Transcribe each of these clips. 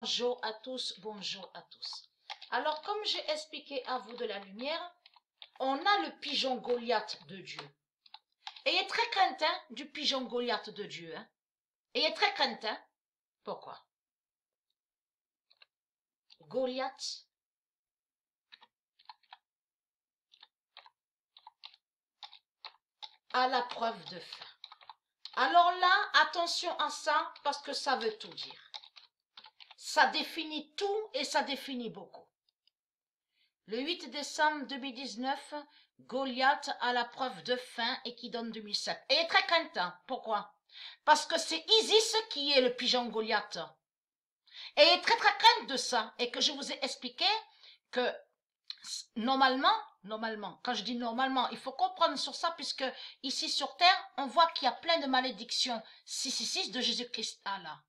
Bonjour à tous, bonjour à tous. Alors, comme j'ai expliqué à vous de la lumière, on a le pigeon Goliath de Dieu. Ayez très crainte du pigeon Goliath de Dieu. Ayez très crainte. Pourquoi? Goliath à la preuve de fin. Alors là, attention à ça parce que ça veut tout dire. Ça définit tout et ça définit beaucoup. Le 8 décembre 2019, Goliath à la preuve de fin et qui donne 2007. Et très craintant. Pourquoi? Parce que c'est Isis qui est le pigeon Goliath. Et très crainte de ça. Et que je vous ai expliqué que normalement, quand je dis normalement, il faut comprendre sur ça puisque ici sur terre, on voit qu'il y a plein de malédictions 666 de Jésus-Christ. Ah là.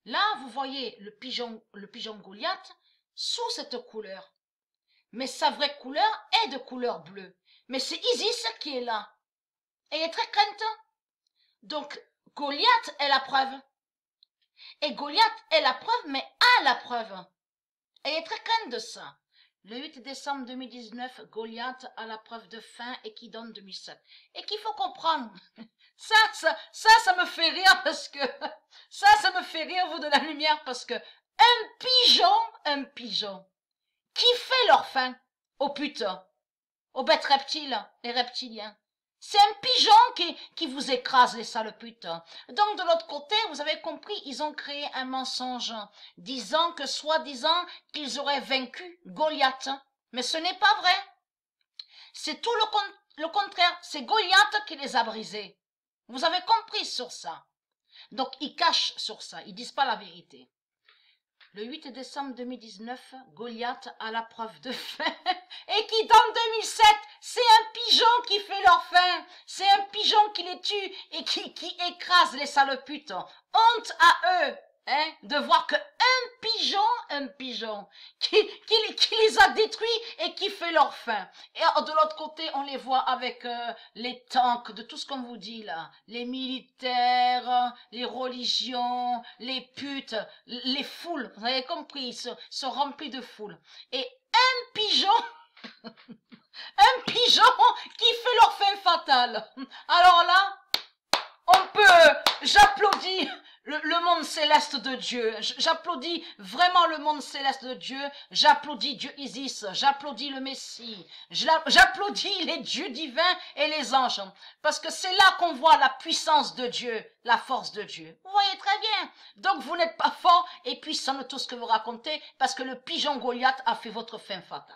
Là, vous voyez le pigeon Goliath sous cette couleur. Mais sa vraie couleur est de couleur bleue. Mais c'est Isis qui est là. Et elle est très craintant. Donc, Goliath est la preuve. Et Goliath est la preuve, mais a la preuve. Et elle est très crainte de ça. Le 8 décembre 2019, Goliath a la preuve de fin et qui donne 2007. Et qu'il faut comprendre. Ça me fait rire parce que... Ça me fait rire, vous, de la lumière, parce que un pigeon, qui fait leur faim aux putes, aux bêtes reptiles, les reptiliens. C'est un pigeon qui vous écrase, les sales putes. Donc, de l'autre côté, vous avez compris, ils ont créé un mensonge, disant que, soi-disant, qu'ils auraient vaincu Goliath. Mais ce n'est pas vrai. C'est tout le contraire. C'est Goliath qui les a brisés. Vous avez compris sur ça. Donc, ils cachent sur ça. Ils disent pas la vérité. Le 8 décembre 2019, Goliath a la preuve de fin et qui donne 2007, c'est un pigeon qui fait leur faim, c'est un pigeon qui les tue et qui écrase les sales putes. Honte à eux, hein, de voir que un pigeon qui les a détruits et qui fait leur faim. Et de l'autre côté, on les voit avec les tanks, de tout ce qu'on vous dit là, les militaires, les religions, les putes, les foules, vous avez compris, ils sont remplis de foules. Et un pigeon, un pigeon qui fait leur fin fatale. Alors là, on peut, j'applaudis le monde céleste de Dieu, j'applaudis vraiment le monde céleste de Dieu, j'applaudis Dieu Isis, j'applaudis le Messie, j'applaudis les dieux divins et les anges, parce que c'est là qu'on voit la puissance de Dieu, la force de Dieu. Vous voyez très bien. Donc vous n'êtes pas fort et puissant de tout ce que vous racontez, parce que le pigeon Goliath a fait votre fin fatale.